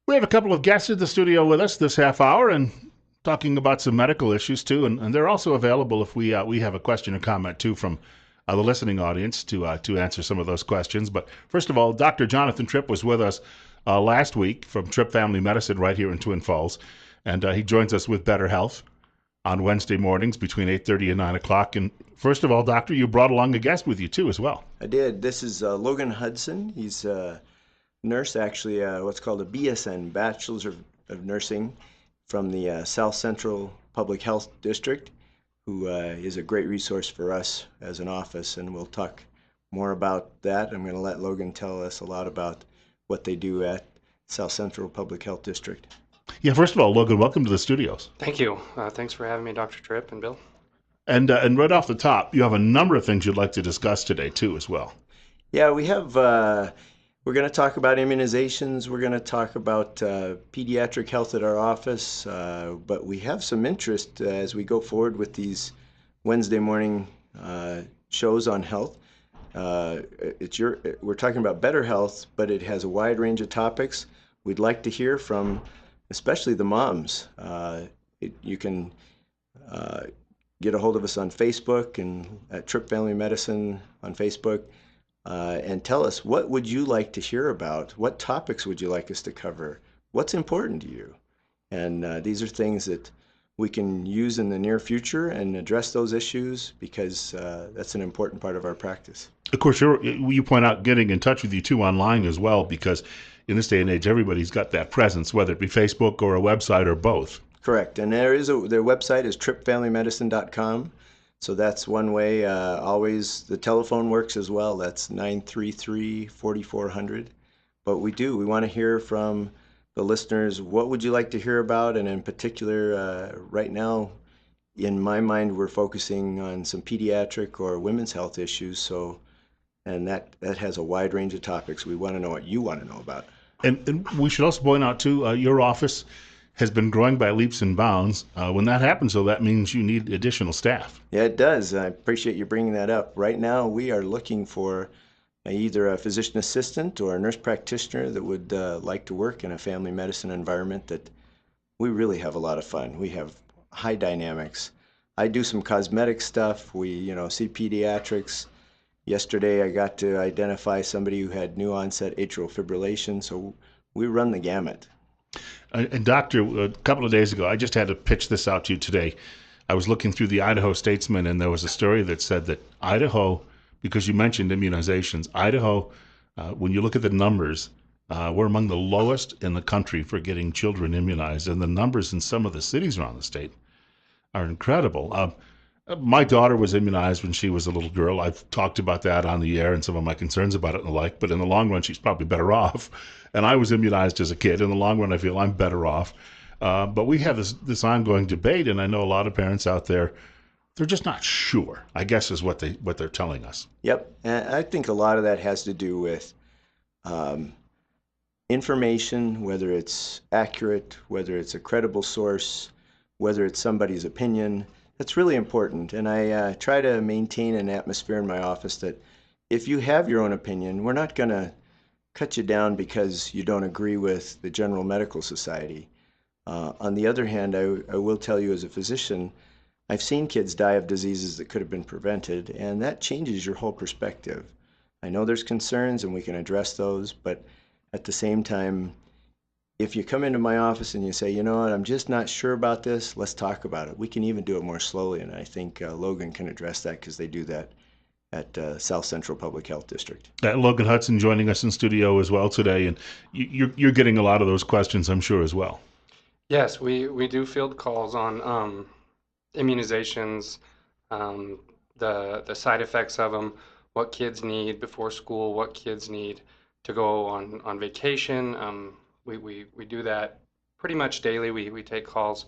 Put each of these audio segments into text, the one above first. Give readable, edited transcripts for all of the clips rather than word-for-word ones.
We have a couple of guests in the studio with us this half hour and talking about some medical issues too. And they're also available if we have a question or comment too from the listening audience to answer some of those questions. But first of all, Dr. Jonathan Tripp was with us last week from Tripp Family Medicine right here in Twin Falls. And he joins us with Better Health on Wednesday mornings between 8:30 and 9 o'clock. And first of all, Doctor, you brought along a guest with you too as well. I did. This is Logan Hudson. He's a nurse, actually, what's called a BSN, Bachelor's of Nursing, from the South Central Public Health District, who is a great resource for us as an office, and we'll talk more about that. I'm going to let Logan tell us a lot about what they do at South Central Public Health District. Yeah, first of all, Logan, welcome to the studios. Thank you. Thanks for having me, Dr. Tripp and Bill. And right off the top, you have a number of things you'd like to discuss today too as well. Yeah, we have. We're going to talk about immunizations. We're going to talk about pediatric health at our office. But we have some interest as we go forward with these Wednesday morning shows on health. We're talking about better health, but it has a wide range of topics. We'd like to hear from, especially the moms. You can get a hold of us on Facebook and at Tripp Family Medicine on Facebook. And tell us, what would you like to hear about? What topics would you like us to cover? What's important to you? And these are things that we can use in the near future and address those issues because that's an important part of our practice. Of course, you point out getting in touch with you too online as well, because in this day and age, everybody's got that presence, whether it be Facebook or a website or both. Correct. And their website is trippfamilymedicine.com. So that's one way. Always the telephone works as well. That's 933-4400. But we want to hear from the listeners. What would you like to hear about? And in particular, right now, in my mind, we're focusing on some pediatric or women's health issues. And that has a wide range of topics. We want to know what you want to know about. And we should also point out too, your office has been growing by leaps and bounds. When that happens, though, that means you need additional staff. Yeah, it does. I appreciate you bringing that up. Right now, we are looking for either a physician assistant or a nurse practitioner that would like to work in a family medicine environment that we really have a lot of fun. We have high dynamics. I do some cosmetic stuff. We, see pediatrics. Yesterday, I got to identify somebody who had new onset atrial fibrillation, so we run the gamut. And Doctor, a couple of days ago, I just had to pitch this out to you today. I was looking through the Idaho Statesman, and there was a story that said that Idaho, because you mentioned immunizations, Idaho, when you look at the numbers, we're among the lowest in the country for getting children immunized. And the numbers in some of the cities around the state are incredible. My daughter was immunized when she was a little girl. I've talked about that on the air and some of my concerns about it and the like, but in the long run, she's probably better off. And I was immunized as a kid. In the long run, I feel I'm better off. But we have this ongoing debate, and I know a lot of parents out there, they're just not sure, I guess is what they're telling us. Yep. And I think a lot of that has to do with information, whether it's accurate, whether it's a credible source, whether it's somebody's opinion. That's really important. And I try to maintain an atmosphere in my office that if you have your own opinion, we're not going to cut you down because you don't agree with the General Medical Society. On the other hand, I will tell you as a physician, I've seen kids die of diseases that could have been prevented, and that changes your whole perspective. I know there's concerns and we can address those, but at the same time, if you come into my office and you say, you know what, I'm just not sure about this, let's talk about it. We can even do it more slowly, and I think Logan can address that because they do that at South Central Public Health District. Logan Hudson joining us in studio as well today, and you're getting a lot of those questions, I'm sure, as well. Yes, we do field calls on immunizations, the side effects of them, what kids need before school, what kids need to go on vacation. We do that pretty much daily. We take calls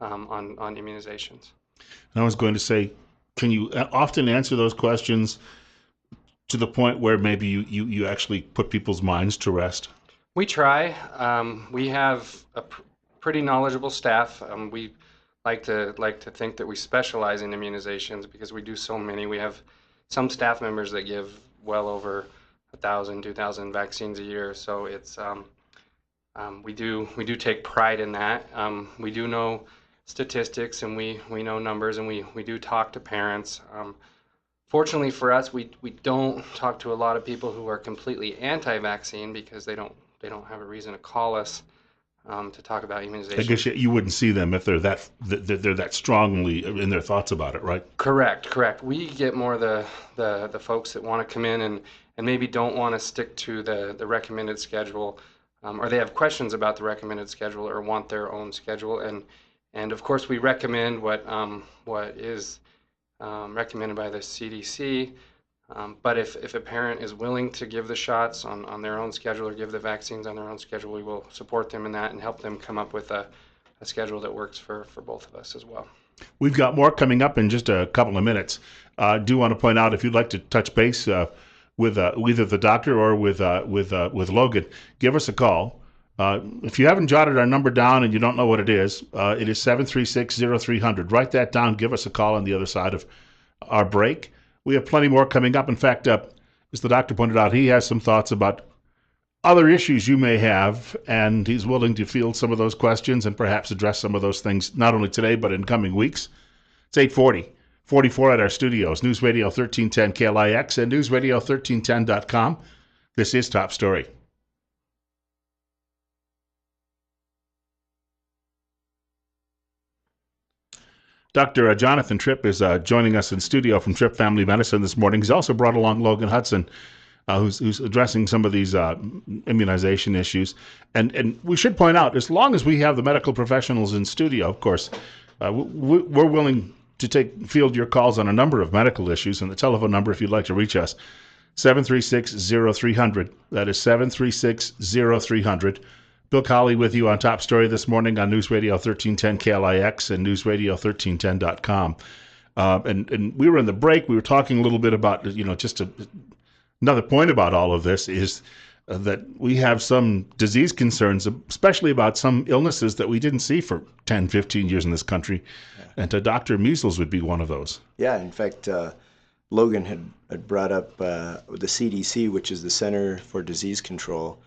on immunizations. And I was going to say, can you often answer those questions to the point where maybe you actually put people's minds to rest? We try. We have a pretty knowledgeable staff. We like to think that we specialize in immunizations because we do so many. We have some staff members that give well over 1,000, 2,000 vaccines a year. So it's We do take pride in that. We do know statistics, and we know numbers, and we do talk to parents. Fortunately for us, we don't talk to a lot of people who are completely anti-vaccine because they don't have a reason to call us to talk about I immunization. guess you wouldn't see them if they're that strongly in their thoughts about it, right? Correct. We get more the folks that want to come in and maybe don't want to stick to the recommended schedule, or they have questions about the recommended schedule or want their own schedule. And of course, we recommend what is recommended by the CDC. But if a parent is willing to give the shots on their own schedule or give the vaccines on their own schedule, we will support them in that and help them come up with a schedule that works for both of us as well. We've got more coming up in just a couple of minutes. I do want to point out, if you'd like to touch base with either the doctor or with Logan, give us a call. If you haven't jotted our number down and you don't know what it is 736-0300. Write that down. Give us a call on the other side of our break. We have plenty more coming up. In fact, as the doctor pointed out, he has some thoughts about other issues you may have, and he's willing to field some of those questions and perhaps address some of those things not only today but in coming weeks. It's 8:40, 44 at our studios, News Radio 1310 KLIX and newsradio1310.com. This is Top Story. Dr. Jonathan Tripp is joining us in studio from Tripp Family Medicine this morning. He's also brought along Logan Hudson, who's addressing some of these immunization issues. And we should point out, as long as we have the medical professionals in studio, of course, we're willing to field your calls on a number of medical issues. And the telephone number, if you'd like to reach us, 736-0300. That is 736-0300. Bill Colley with you on Top Story this morning on News Radio 1310 KLIX and newsradio1310.com. And we were in the break. We were talking a little bit about, another point about all of this is that we have some disease concerns, especially about some illnesses that we didn't see for 10, 15 years in this country. Yeah. And Dr. Measles would be one of those. Yeah, in fact, Logan had brought up the CDC, which is the Center for Disease Control.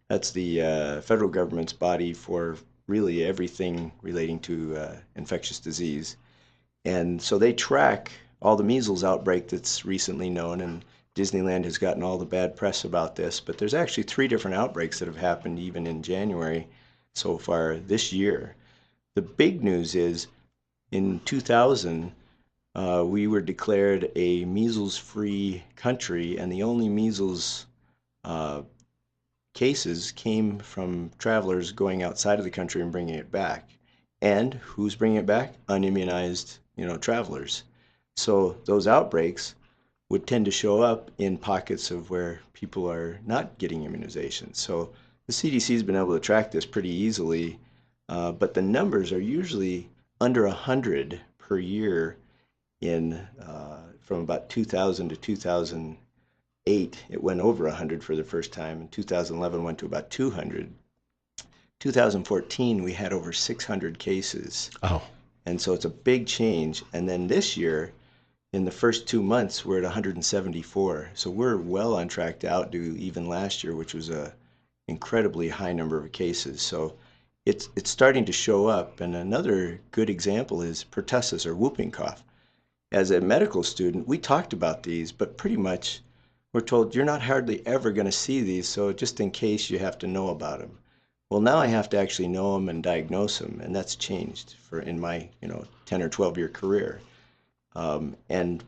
That's the federal government's body for really everything relating to infectious disease. And so they track all the measles outbreak that's recently known, and Disneyland has gotten all the bad press about this, but there's actually 3 different outbreaks that have happened even in January so far this year. The big news is in 2000, we were declared a measles-free country, and the only measles cases came from travelers going outside of the country and bringing it back. And who's bringing it back? Unimmunized, travelers. So those outbreaks would tend to show up in pockets of where people are not getting immunizations. So the CDC has been able to track this pretty easily, but the numbers are usually under 100 per year from about 2000 to 2008. It went over 100 for the first time. In 2011, went to about 200. 2014, we had over 600 cases. Oh. And so it's a big change. And then this year, in the first 2 months, we're at 174. So we're well on track to outdo even last year, which was a incredibly high number of cases. So it's starting to show up. And another good example is pertussis, or whooping cough. As a medical student, we talked about these, but pretty much we're told you're not hardly ever going to see these, so just in case you have to know about them. Well, now I have to actually know them and diagnose them, and that's changed in my 10 or 12-year career. And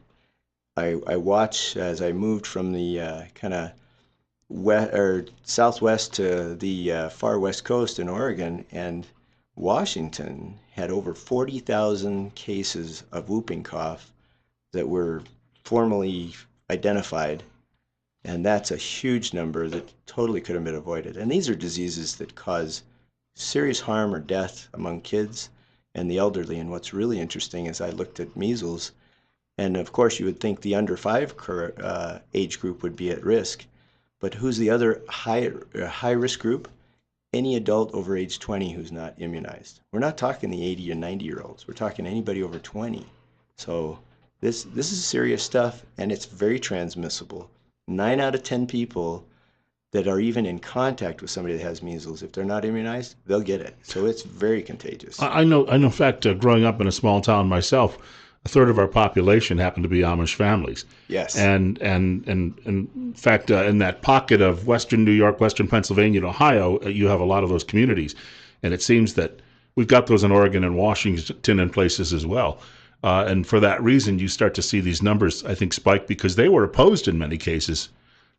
I watch as I moved from the kind of southwest to the far west coast in Oregon, and Washington had over 40,000 cases of whooping cough that were formally identified. And that's a huge number that totally could have been avoided. And these are diseases that cause serious harm or death among kids and the elderly. And what's really interesting is I looked at measles, and of course you would think the under 5 age group would be at risk. But who's the other high risk group? Any adult over age 20 who's not immunized. We're not talking the 80 and 90-year-olds. We're talking anybody over 20. So this is serious stuff, and it's very transmissible. 9 out of 10 people that are even in contact with somebody that has measles, if they're not immunized, they'll get it. So it's very contagious. I know. In fact, growing up in a small town myself, a third of our population happened to be Amish families. Yes. And in fact, in that pocket of Western New York, Western Pennsylvania, and Ohio, you have a lot of those communities, and it seems that we've got those in Oregon and Washington and places as well. And for that reason, you start to see these numbers, I think, spike because they were opposed in many cases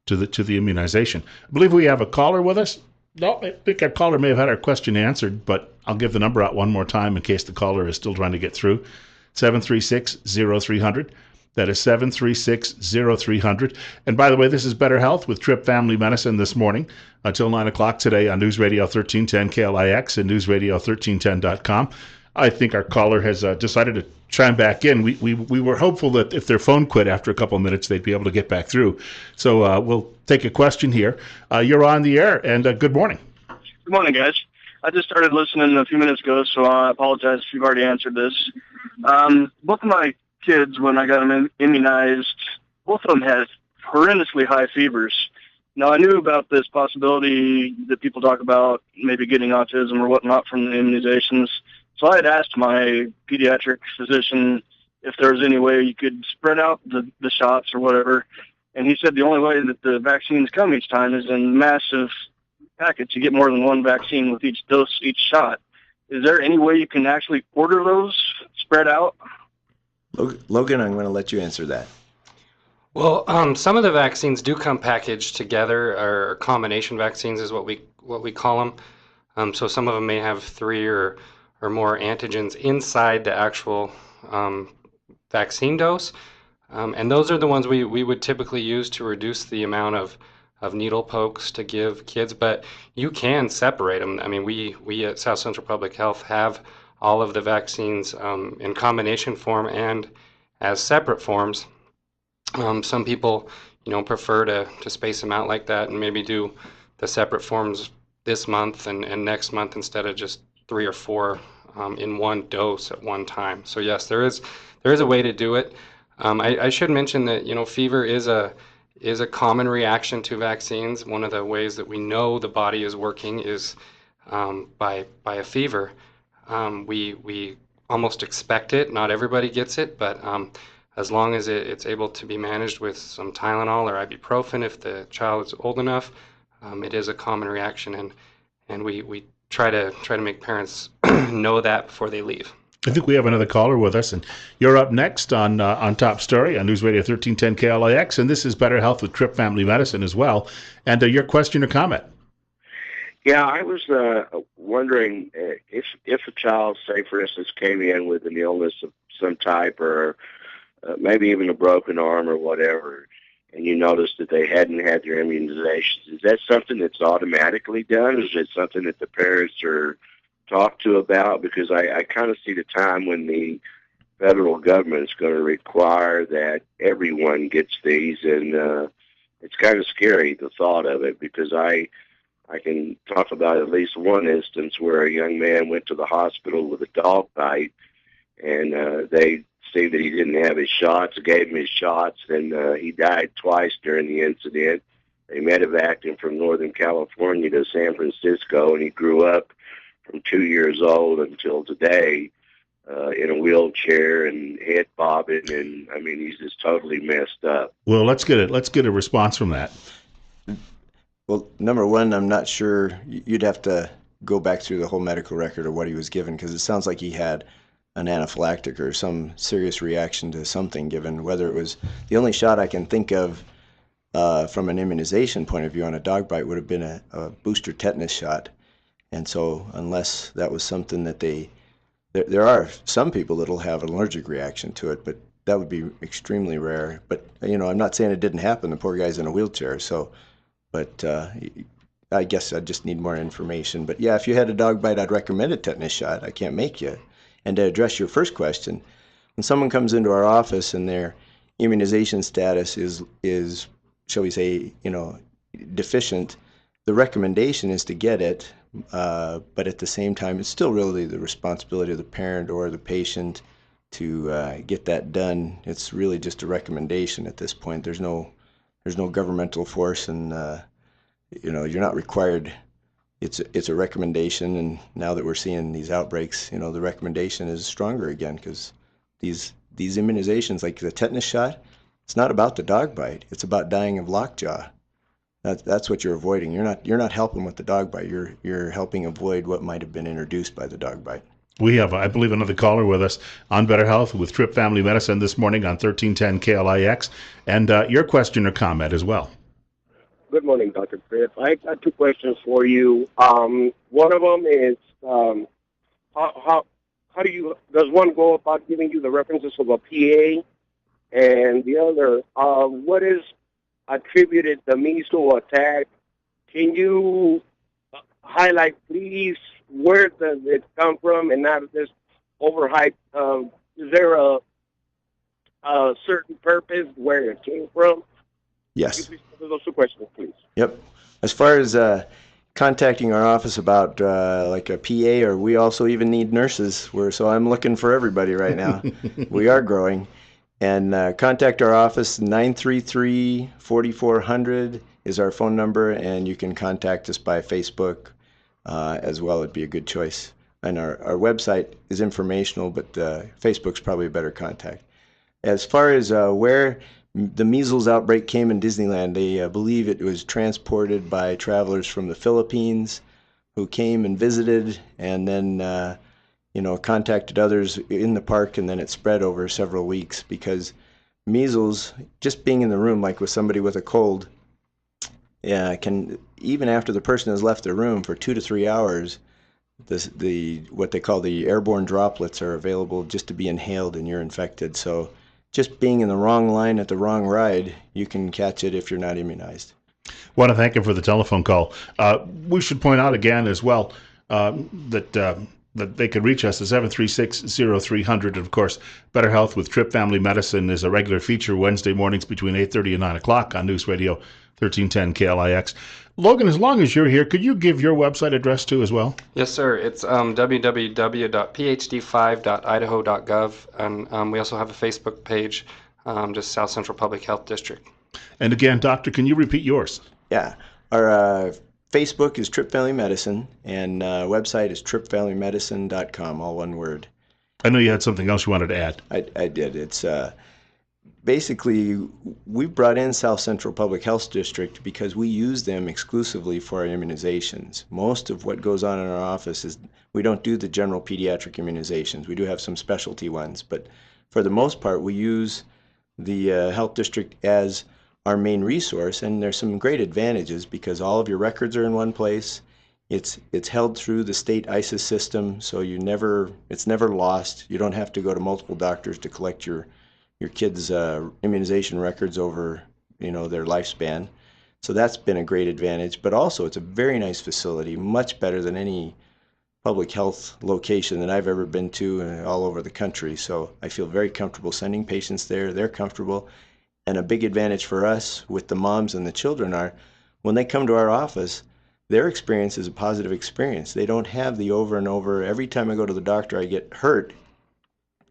to the immunization. I believe we have a caller with us. No, I think our caller may have had our question answered, but I'll give the number out one more time in case the caller is still trying to get through. 736-0300. That is 736-0300. And by the way, this is Better Health with Tripp Family Medicine this morning until 9 o'clock today on News Radio 1310 KLIX and newsradio1310.com. I think our caller has decided to chime back in. We were hopeful that if their phone quit after a couple of minutes, they'd be able to get back through. So we'll take a question here. You're on the air, and good morning. Good morning, guys. I just started listening a few minutes ago, so I apologize if you've already answered this. Both of my kids, when I got them immunized, both of them had horrendously high fevers. Now, I knew about this possibility that people talk about maybe getting autism or whatnot from the immunizations. So I had asked my pediatric physician if there was any way you could spread out the shots or whatever. And he said the only way that the vaccines come each time is in massive packets. You get more than one vaccine with each dose, each shot. Is there any way you can actually order those spread out? Logan, I'm going to let you answer that. Well, some of the vaccines do come packaged together, or combination vaccines is what we call them. So some of them may have 3 or more antigens inside the actual vaccine dose. And those are the ones we would typically use to reduce the amount of needle pokes to give kids, but you can separate them. I mean, we at South Central Public Health have all of the vaccines in combination form and as separate forms. Some people, prefer to space them out like that and maybe do the separate forms this month and next month instead of just 3 or 4 in one dose at one time. So yes, there is a way to do it. I should mention that fever is a common reaction to vaccines. One of the ways that we know the body is working is by a fever. We almost expect it. Not everybody gets it, but as long as it's able to be managed with some Tylenol or ibuprofen, if the child is old enough, it is a common reaction, and we try to make parents know that before they leave. I think we have another caller with us, and you're up next on Top Story on News Radio 1310 KLIX, and this is Better Health with Tripp Family Medicine as well. And your question or comment? Yeah, I was wondering if a child, say for instance, came in with an illness of some type, or maybe even a broken arm or whatever, and you noticed that they hadn't had their immunizations, is that something that's automatically done? Is it something that the parents are talked to about? Because I kind of see the time when the federal government is going to require that everyone gets these, and it's kind of scary, the thought of it, because I can talk about at least one instance where a young man went to the hospital with a dog bite, and they see that he didn't have his shots, gave him his shots, and he died twice during the incident. They medevaced him from Northern California to San Francisco, and he grew up from 2 years old until today in a wheelchair and head bobbing, and I mean, he's just totally messed up. Well, let's get a response from that. Well, number one, I'm not sure. You'd have to go back through the whole medical record of what he was given, because it sounds like he had an anaphylactic or some serious reaction to something given, whether it was the only shot I can think of from an immunization point of view on a dog bite would have been a booster tetanus shot. And so unless that was something that there are some people that'll have an allergic reaction to it, but that would be extremely rare. But, I'm not saying it didn't happen. The poor guy's in a wheelchair. So, but I guess I just need more information. But yeah, if you had a dog bite, I'd recommend a tetanus shot. I can't make you. And to address your first question, when someone comes into our office and their immunization status is, shall we say, deficient, the recommendation is to get it. But at the same time, it's still really the responsibility of the parent or the patient to get that done. It's really just a recommendation at this point. There's no governmental force you're not required. It's a recommendation, and now that we're seeing these outbreaks, the recommendation is stronger again, because these immunizations, like the tetanus shot, it's not about the dog bite. It's about dying of lockjaw. That's what you're avoiding. You're not helping with the dog bite. You're helping avoid what might have been introduced by the dog bite. We have, I believe, another caller with us on Better Health with Tripp Family Medicine this morning on 1310 KLIX, and your question or comment as well. Good morning, Dr. Tripp. I got two questions for you. One of them is how does one go about giving you the references of a PA, and the other, what is attributed the measles attack? Can you highlight, please, where does it come from, and not this overhyped? Is there a certain purpose where it came from? Yes. Those two questions, please. Yep. As far as contacting our office about like a PA, or we also even need nurses. So I'm looking for everybody right now. We are growing. And contact our office. 933-4400 is our phone number, and you can contact us by Facebook as well. It'd be a good choice. And our website is informational, but Facebook's probably a better contact. As far as where the measles outbreak came in Disneyland, they believe it was transported by travelers from the Philippines who came and visited, and then contacted others in the park, and then it spread over several weeks, because measles, just being in the room, like with somebody with a cold, can, even after the person has left the room for 2 to 3 hours, what they call the airborne droplets are available just to be inhaled, and you're infected. So just being in the wrong line at the wrong ride, you can catch it if you're not immunized. Want to thank him for the telephone call. We should point out again as well that they can reach us at 736-0300. And of course, Better Health with Tripp Family Medicine is a regular feature Wednesday mornings between 8:30 and 9 o'clock on News Radio 1310 KLIX. Logan, as long as you're here, could you give your website address too as well? Yes, sir. It's www.phd5.idaho.gov, and we also have a Facebook page, just South Central Public Health District. And again, Doctor, can you repeat yours? Yeah. Our Facebook is Tripp Family Medicine, and website is trippfamilymedicine.com, all one word. I know you had something else you wanted to add. I did. It's basically, we've brought in South Central Public Health District because we use them exclusively for our immunizations. Most of what goes on in our office is we don't do the general pediatric immunizations. We do have some specialty ones, but for the most part, we use the health district as our main resource, and there's some great advantages because all of your records are in one place. It's held through the state ISIS system, so it's never lost. You don't have to go to multiple doctors to collect your kids' immunization records over their lifespan. So that's been a great advantage. But also, it's a very nice facility, much better than any public health location that I've ever been to all over the country. So I feel very comfortable sending patients there. They're comfortable. And a big advantage for us with the moms and the children are when they come to our office, their experience is a positive experience. They don't have the over and over, every time I go to the doctor, I get hurt,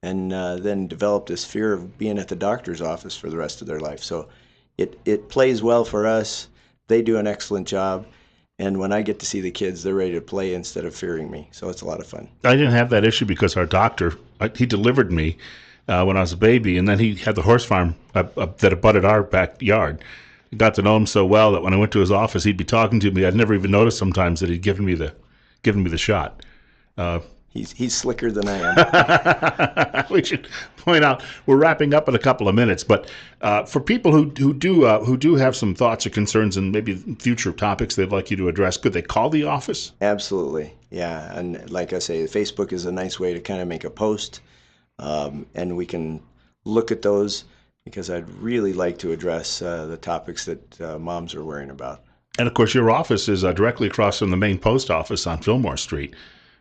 and then develop this fear of being at the doctor's office for the rest of their life. So it plays well for us. They do an excellent job. And when I get to see the kids, they're ready to play instead of fearing me. So it's a lot of fun. I didn't have that issue because our doctor, he delivered me when I was a baby, and then he had the horse farm that abutted our backyard. I got to know him so well that when I went to his office, he'd be talking to me. I'd never even noticed sometimes that he'd given me the shot. He's slicker than I am. We should point out we're wrapping up in a couple of minutes, but for people who do have some thoughts or concerns and maybe future topics they'd like you to address, could they call the office? Absolutely, yeah. And like I say, Facebook is a nice way to kind of make a post, and we can look at those because I'd really like to address the topics that moms are worrying about. And of course, your office is directly across from the main post office on Fillmore Street.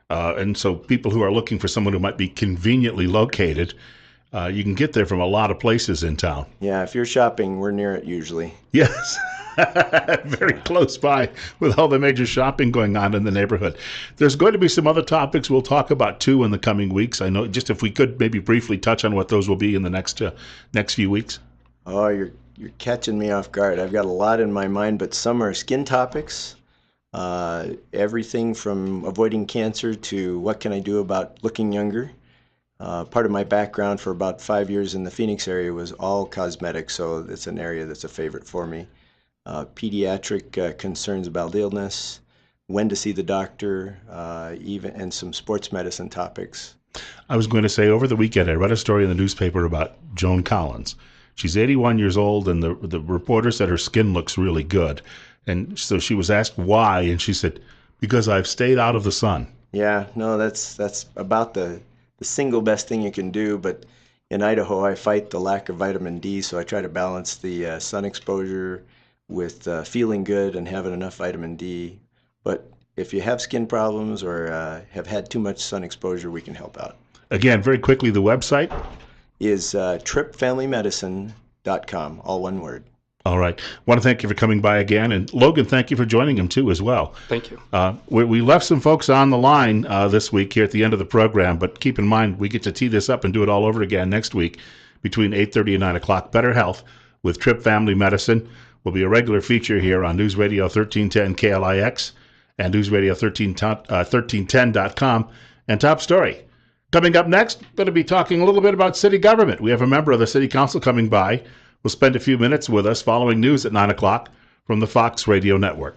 And so people who are looking for someone who might be conveniently located, you can get there from a lot of places in town. Yeah, if you're shopping, we're near it usually. Yes, very close by with all the major shopping going on in the neighborhood. There's going to be some other topics we'll talk about, too, in the coming weeks. I know, just if we could maybe briefly touch on what those will be in the next few weeks. Oh, you're you're catching me off guard. I've got a lot in my mind, but some are skin topics. Everything from avoiding cancer to what can I do about looking younger. Part of my background for about 5 years in the Phoenix area was all cosmetic, so it's an area that's a favorite for me. Pediatric concerns about illness, when to see the doctor, and some sports medicine topics. I was going to say, over the weekend, I read a story in the newspaper about Joan Collins. She's 81 years old, and the reporter said her skin looks really good. And so she was asked why, and she said, because I've stayed out of the sun. Yeah, no, that's about the single best thing you can do. But in Idaho, I fight the lack of vitamin D, so I try to balance the sun exposure with feeling good and having enough vitamin D. But if you have skin problems or have had too much sun exposure, we can help out. Again, very quickly, the website is trippfamilymedicine.com, all one word. All right. I want to thank you for coming by again. And Logan, thank you for joining him too as well. Thank you. We left some folks on the line this week here at the end of the program, but keep in mind we get to tee this up and do it all over again next week between 8:30 and 9 o'clock. Better Health with Tripp Family Medicine will be a regular feature here on News Radio 1310 KLIX and News Radio 1310.com. And Top Story. Coming up next, going to be talking a little bit about city government. We have a member of the city council coming by. We'll spend a few minutes with us following news at 9 o'clock from the Fox Radio Network.